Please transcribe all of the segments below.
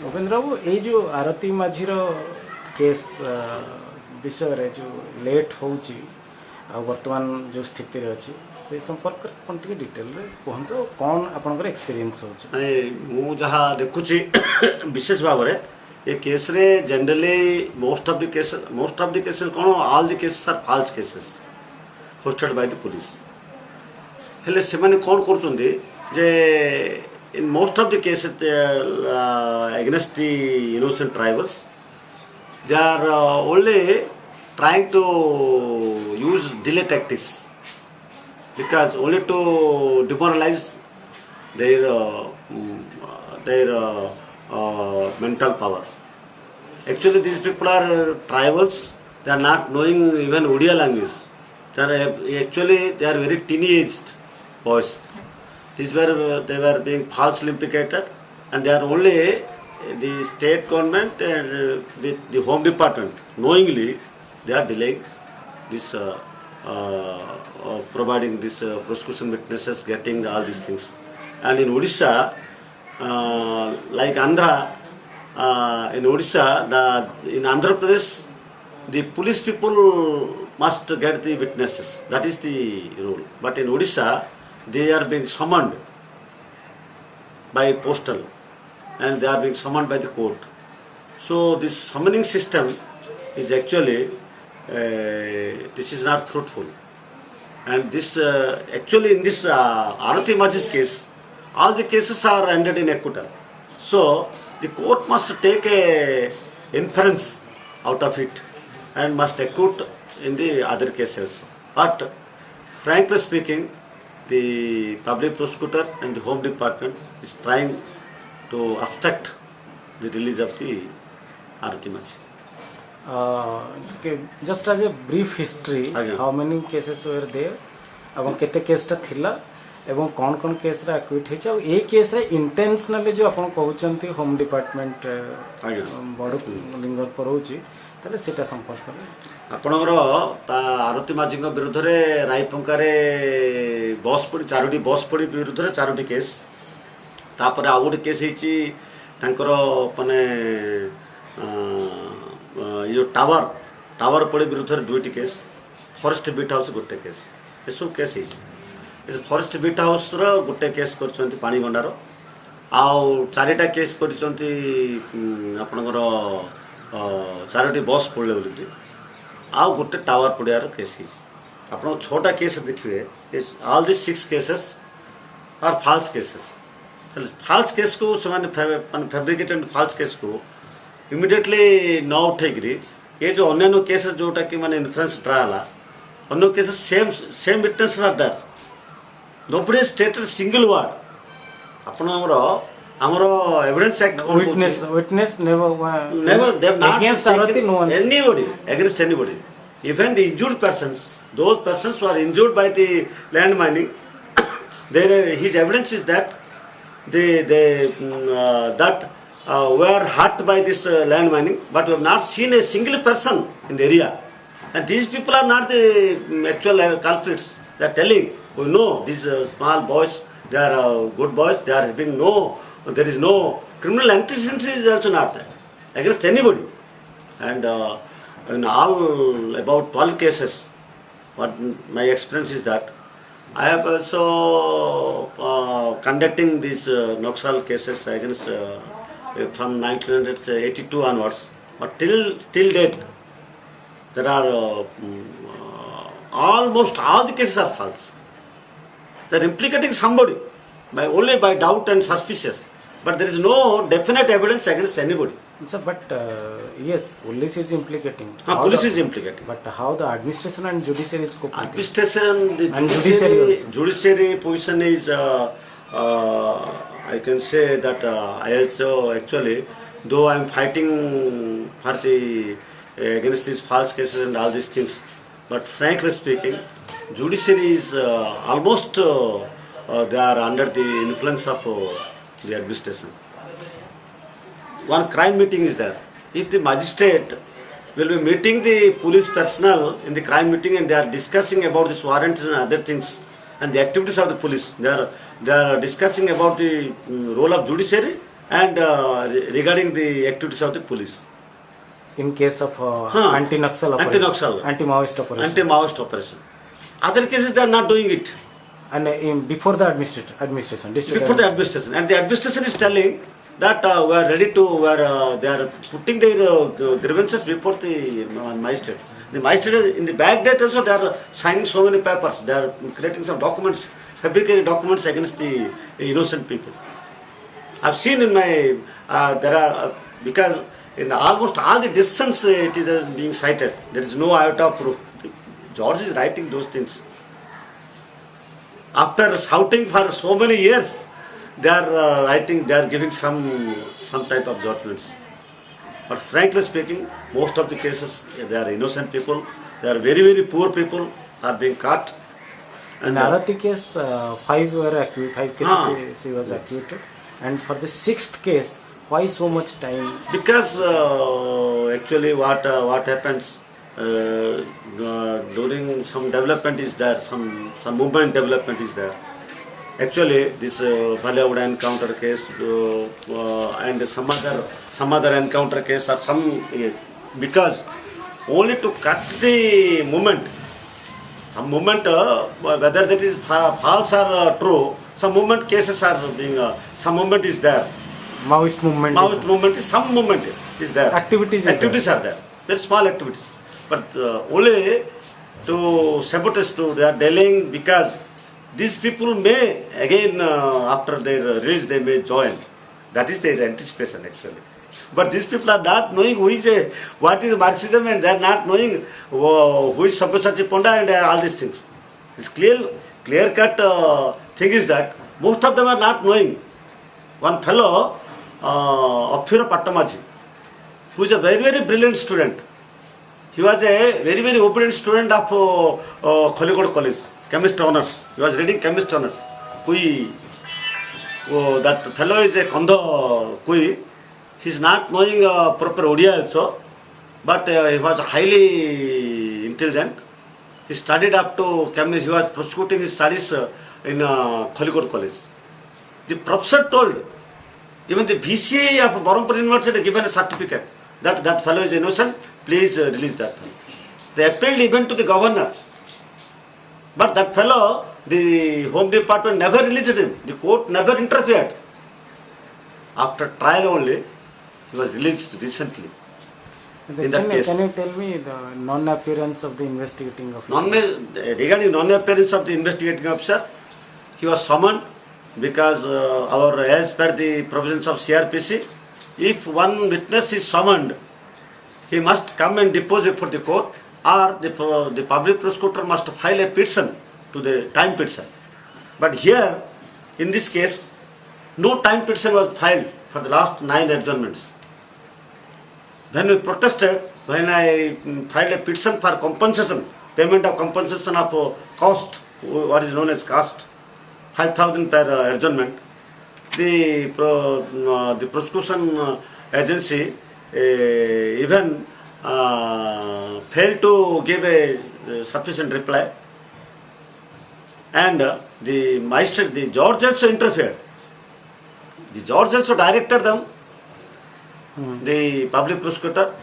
उपेंद्र बाबू ये जो आरती माझी केस विषय रे जो लेट होची वर्तमान जो स्थिति रे अच्छी से संपर्क कौन टे डिटेल रे कहतो कौन आपनकर एक्सपीरियंस होची मु जहाँ देखुची विशेष भाव में ये केस रे generally most of the cases कौन all the cases are false cases hosted by the police हेले से माने कौन करचुंदी जे in most of the cases against the innocent tribals they are only trying to use delay tactics because only to demoralize their mental power. Actually these people are tribals, they are not knowing even Odia language. They are very teenaged boys. They were being falsely implicated, and they are only the state government and with the home department knowingly they are delaying this providing this prosecution witnesses, getting all these things. And in Odisha, like Andhra, in Odisha, in Andhra Pradesh, the police people must get the witnesses. That is the rule. But in Odisha, they are being summoned by postal and they are being summoned by the court. So this summoning system is actually this is not fruitful. And this actually in this Arati Majhi's case, all the cases are ended in acquittal. So the court must take a inference out of it and must acquit in the other case also. But frankly speaking, the public prosecutor and the home department is trying to obstruct the release of the Arati Majhi. Just as a brief history, how many cases were there? एवं केते केसटा थिला एवं कौन कौन case रे equity हे छ ए case रे intentionally जो आपण कहउचंती होम डिपार्टमेंट बड़ लिंगर परउची तले सेटा संपर्क आपणकर आरती माझी विरुद्ध में रायपंका बस पड़ी चारोटी बस पड़ी विरुद्ध में चारोटी केस तापर आउ गोटे केस माने ये टावर पड़ी विरुद्ध में दुईटी केस फॉरेस्ट बीट हाउस गोटे केस ये सब केस है फॉरेस्ट बीट हाउस गोटे केस कर पाणीगंडार आउ चारिटा केस कर आपणकर चारोटी बस पड़े बोली आउ गोटे टावर पड़ियार केस आप छटा केस देखिए all this 6 cases are false cases false case को फैब्रिकेटेड फॉल्स केस को इमिडिएटली न उठे ये जो अन्य केस जोटा कि माने इन्फ्लुएंस ट्राला अन्य cases same witnesses are there nobody stated single word आपण हमरो evidence act witness never they have not against Arati no one anybody against anybody even the injured persons those persons who are injured by the land mining his evidence is that that were hurt by this land mining but we have not seen a single person in the area and these people are not the actual culprits. They are telling we know these small boys they are good boys they are having there is no criminal antecedents is also not there against anybody and in all about 12 cases what my experience is that I have also conducting these Naxal cases against from 1982 onwards but till date there are almost all the cases are false. They are implicating somebody only by doubt and suspicious. But there is no definite evidence against anybody. So, but yes, police is implicating. Police is implicating. But how the administration and judiciary is coping? Administration, the judiciary position is, I can say that I also actually, though I am fighting for against these false cases and all these things, but frankly speaking, judiciary is almost they are under the influence of the administration. One crime meeting is there. If the magistrate will be meeting the police personnel in the crime meeting and they are discussing about this warrants and other things and the activities of the police, they are discussing about the role of judiciary and regarding the activities of the police. In case of anti-Naxal operation, Anti-Naxal. anti-Maoist operation. Anti-Maoist operation. Other cases they are not doing it. And before the administration, Before the administration, and the administration is telling that we are ready to, they are putting their grievances before the magistrate. The magistrate in the back date also they are signing so many papers. They are creating some documents, fabricated documents against the innocent people. I've seen in my there are because in almost all the decisions it is being cited. There is no iota of proof. George is writing those things. After shouting for so many years, they are writing, they are giving some type of judgments. But frankly speaking, most of the cases, they are innocent people, they are very, very poor people, are being caught. In Arati case, 5 were acquitted, 5 cases she was acquitted. And for the 6th case, why so much time? Because actually what happens, during some development is there, some movement development is there. Actually, this Bollywood encounter case and some other encounter case or some because only to cut the movement. Some movement, whether that is false or true, some movement cases are being, some movement is there. Maoist movement. Maoist movement is some movement is there. Activities are there. Very small activities. But only to sabotage, to they are delaying because these people may again after their release they may join. That is their anticipation actually. But these people are not knowing who is what is Marxism, and they are not knowing who is Sabyasachi Ponda and all these things. This clear cut thing is that most of them are not knowing. One fellow, Upendra Nayak, who is a very, very brilliant student. He was a very, very obedient student of Khalikot College, chemist honors. He was reading chemist honors. That fellow is a Kandha Kui. He is not knowing proper Odia also, but he was highly intelligent. He studied up to chemist. He was prosecuting his studies in Khalikot College. The professor told, even the VCA of Barampur University given a certificate that fellow is innocent. Please release that fellow. They appealed even to the governor. But that fellow, the Home Department never released him. The court never interfered. After trial only, he was released recently. In that case. Can you tell me the non-appearance of the investigating officer? Regarding non-appearance of the investigating officer, he was summoned because as per the provisions of CRPC, if one witness is summoned, he must come and depose before the court, or the public prosecutor must file a petition to the time petition. But here, in this case, no time petition was filed for the last 9 adjournments. When we protested, when I filed a petition for compensation, payment of compensation of cost, what is known as cost, 5,000 per adjournment, the prosecution agency even failed to give a sufficient reply, and the magistrate, the judge also interfered. The judge also directed them, the public prosecutor,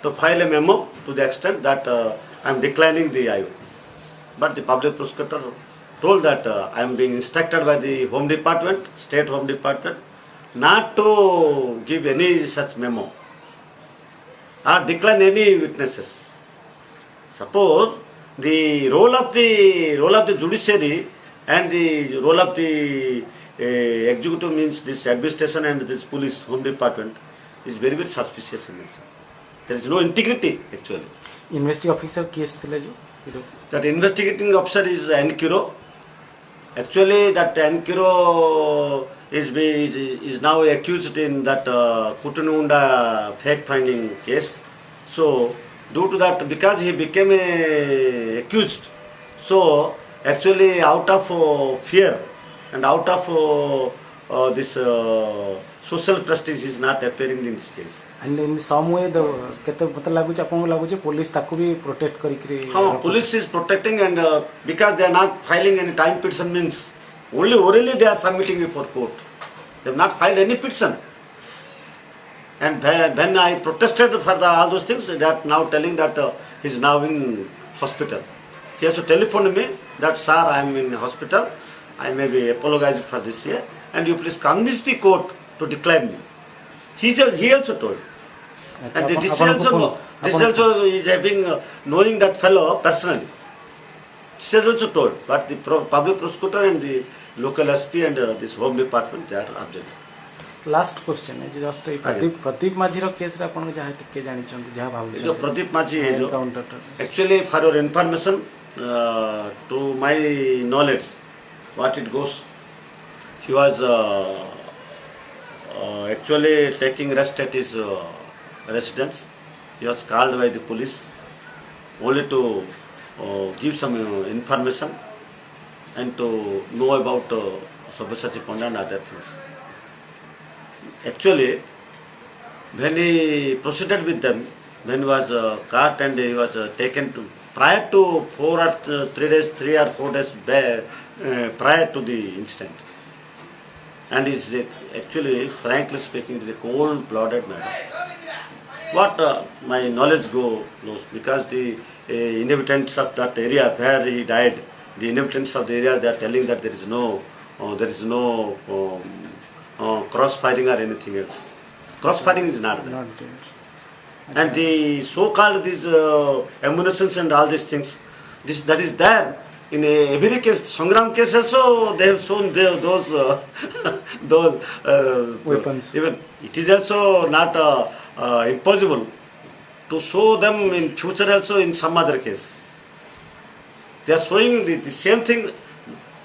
to file a memo to the extent that I am declining the IO. But the public prosecutor told that I am being instructed by the Home Department, State Home Department, not to give any such memo or decline any witnesses. Suppose the role of the judiciary and the role of the executive, means this administration and this police, Home Department, is very, very suspicious in itself. There is no integrity actually. Investigating officer case thila jo? That investigating officer is Ankiro. Actually, that Ankiro is now accused in that Kutununda fake finding case. So, due to that, because he became accused, so actually out of fear and out of this social prestige is not appearing in this case. And in some way, the police protect police is protecting, and because they are not filing any time petition, means only orally they are submitting before court. They have not filed any petition. And when I protested for all those things, they are now telling that he is now in hospital. He has to telephone me that, sir, I am in hospital. I may be apologizing for this year, and you please convince the court to decline me. He also told. And this also is having knowing that fellow personally. This is also told, but the public prosecutor and the local SP and this home department, they are objecting. Last question is just Pradeep Majhi case रे अपन जहाँ तक के जानी चाहते जहाँ भाव जो Pradeep Majhi है जो actually for your information to my knowledge what it goes, he was actually taking rest at his residence. He was called by the police only to give some information and to know about Sabyasachi Pandya and other things. Actually, when he proceeded with them, when he was caught and he was taken to, prior to 3 or 4 days prior to the incident, and is actually, frankly speaking, is a cold-blooded man. What my knowledge knows, because the inhabitants of that area where he died, the inhabitants of the area, they are telling that there is no cross-firing or anything else. Cross-firing is not there. And the so-called these ammunitions and all these things, that is there. In every case, Sangram case also, they have shown those weapons. Even it is also not impossible to show them in future also in some other case. They are showing the same thing.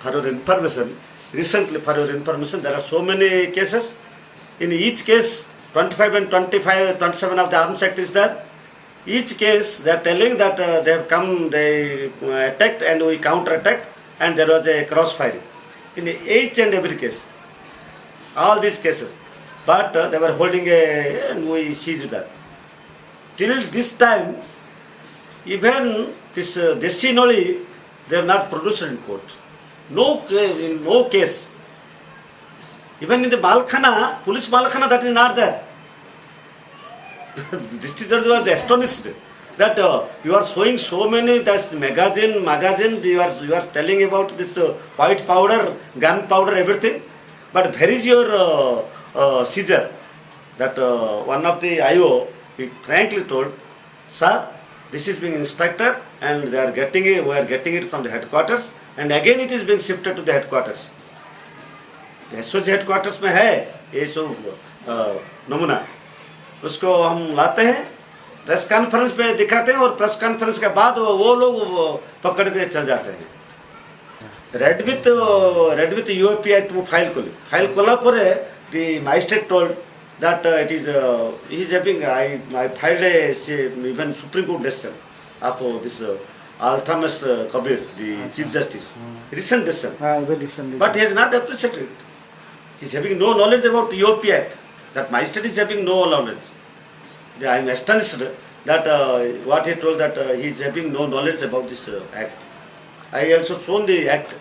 For your information, recently for your information, there are so many cases. In each case, 25 and 27 of the Arms Act is there. Each case, they are telling that they have come, they attacked and we counter-attacked, and there was a cross-firing. In each and every case, all these cases. But they were holding and we seized that. Till this time, even this Desi Noli, they have not produced in court. In no case. Even in the Malkhana, police Malkhana, that is not there. The district judge was astonished that you are showing so many, that's magazine, you are telling about this white powder, gun powder, everything. But where is your seizure? That one of the IO, he frankly told, sir, this is being inspected and they are getting it, we are getting it from the headquarters, and again it is being shifted to the headquarters. The SOG headquarters में है ये सब नमूना, उसको हम लाते हैं, press conference पे दिखाते हैं और प्रेस कॉन्फ्रेंस के बाद वो लोग पकड़ के चल जाते हैं. Raid with UAPI to file कोला पर the magistrate told that it is he is having I filed even Supreme Court decision of this Althamas Kabir, the Chief Justice, recent decision, but he has not appreciated it. He is having no knowledge about UOP Act. That magistrate is having no knowledge. I am astonished that what he told that he is having no knowledge about this act. I also shown the act.